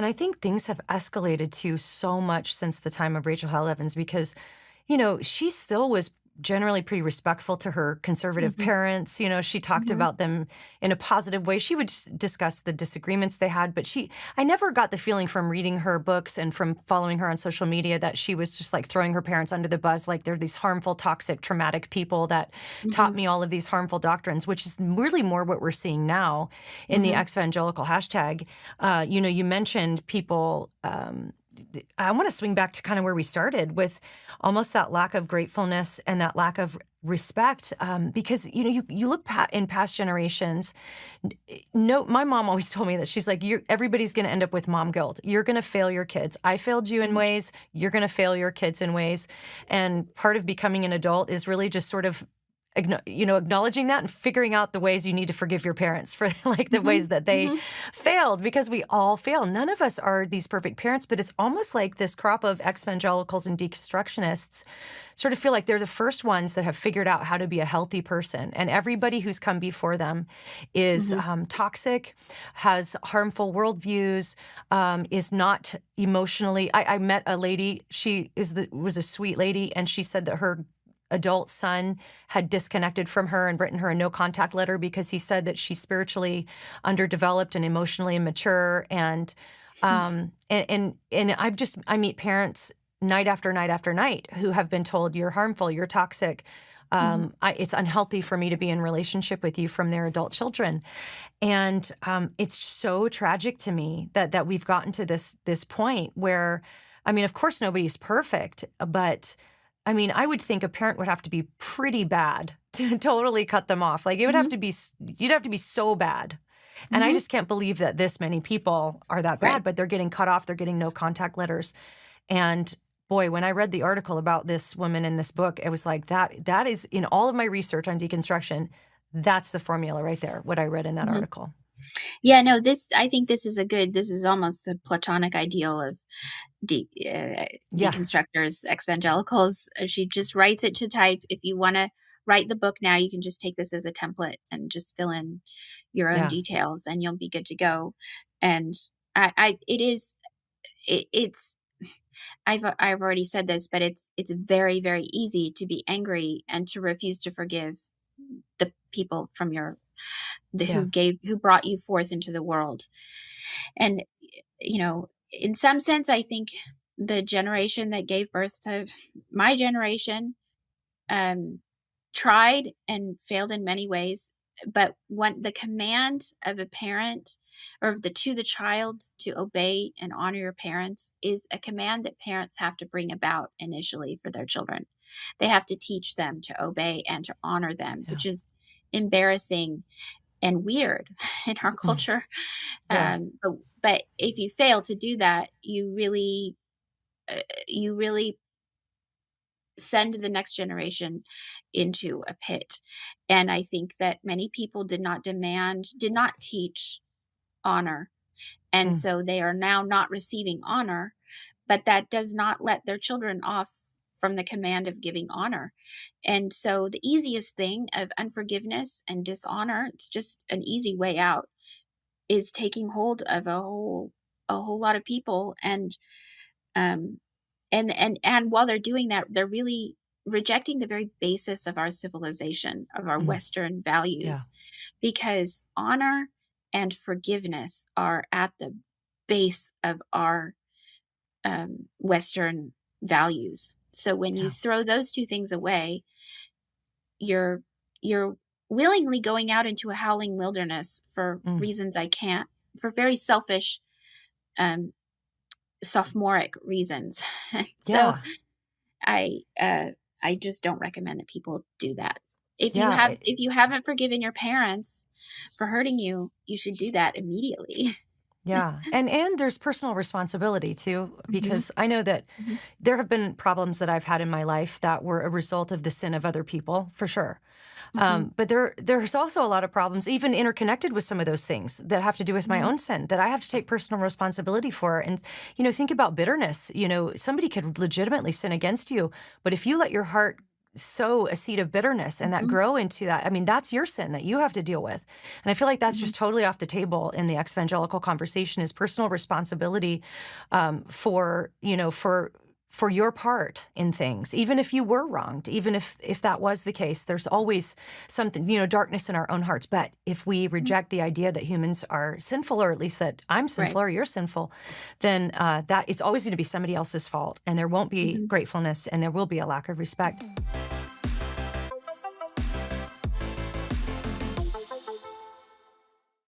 and I think things have escalated too so much since the time of Rachel Held Evans because, she still was generally pretty respectful to her conservative Mhm. parents. She talked Mhm. about them in a positive way. She would discuss the disagreements they had, but I never got the feeling from reading her books and from following her on social media that she was just like throwing her parents under the bus, like they're these harmful, toxic, traumatic people that taught Mhm. me all of these harmful doctrines, which is really more what we're seeing now in the Mhm. ex-evangelical hashtag. You mentioned people, I want to swing back to kind of where we started with almost that lack of gratefulness and that lack of respect, because you look in past generations. No, my mom always told me that she's like, everybody's going to end up with mom guilt. You're going to fail your kids. I failed you in Mhm. ways. You're going to fail your kids in ways. And part of becoming an adult is really just sort of acknowledging that and figuring out the ways you need to forgive your parents for like the ways Mhm. that they Mhm. failed, because we all fail. None of us are these perfect parents, but it's almost like this crop of ex-evangelicals and deconstructionists sort of feel like they're the first ones that have figured out how to be a healthy person. And everybody who's come before them is Mhm. toxic, has harmful worldviews, is not emotionally. I met a lady, was a sweet lady, and she said that her adult son had disconnected from her and written her a no contact letter because he said that she's spiritually underdeveloped and emotionally immature. And I meet parents night after night after night who have been told, you're harmful, you're toxic. Mhm. It's unhealthy for me to be in relationship with you, from their adult children. And it's so tragic to me that we've gotten to this point where, I mean, of course, nobody's perfect, but I mean, I would think a parent would have to be pretty bad to totally cut them off. Like Mhm. you'd have to be so bad. And I Mhm. just can't believe that this many people are that Right. bad, but they're getting cut off. They're getting no contact letters. And boy, when I read the article about this woman in this book, it was like that is, in all of my research on deconstruction, that's the formula right there, what I read in that Mhm. article. Yeah, no, I think this is almost the platonic ideal of Yeah. deconstructors, evangelicals. She just writes it to type. If you want to write the book now, you can just take this as a template and just fill in your own Yeah. details, and you'll be good to go. And it is, it's. I've already said this, but it's very very easy to be angry and to refuse to forgive the people from Yeah. who brought you forth into the world. And in some sense, I think the generation that gave birth to my generation um, tried and failed in many ways. But when the command of a parent or to the child to obey and honor your parents is a command that parents have to bring about initially for their children. They have to teach them to obey and to honor them, Yeah. which is embarrassing and weird in our Mm. culture. Yeah. But if you fail to do that, you really send the next generation into a pit. And I think that many people did not teach honor. And Mm. so they are now not receiving honor, but that does not let their children off from the command of giving honor. And so the easiest thing of unforgiveness and dishonor, it's just an easy way out, is taking hold of a whole lot of people. Um and while they're doing that, they're really rejecting the very basis of our civilization, of our Mm. Western Yeah. values, because honor and forgiveness are at the base of our Western values. So when you Yeah. throw those two things away, you're you're willingly going out into a howling wilderness for Mm. reasons I can't, for very selfish, um, sophomoric reasons. So Yeah. I uh I just don't recommend that people do that. Yeah. If you haven't forgiven your parents for hurting you, you should do that immediately. Yeah. And there's personal responsibility too, Mhm. because I know that Mhm. there have been problems that I've had in my life that were a result of the sin of other people, for sure. Mhm. But there's also a lot of problems, even interconnected with some of those things, that have to do with my Mhm. own sin that I have to take personal responsibility for. And, think about bitterness. Somebody could legitimately sin against you, but if you let your heart sow a seed of bitterness and that Mhm. grow into that. I mean, that's your sin that you have to deal with. And I feel like that's Mhm. just totally off the table in the evangelical conversation is personal responsibility for, for your part in things, even if you were wronged, even if that was the case, there's always something, darkness in our own hearts. But if we Mhm. reject the idea that humans are sinful, or at least that I'm Right. sinful or you're sinful, then that it's always going to be somebody else's fault, and there won't be Mhm. gratefulness, and there will be a lack of respect.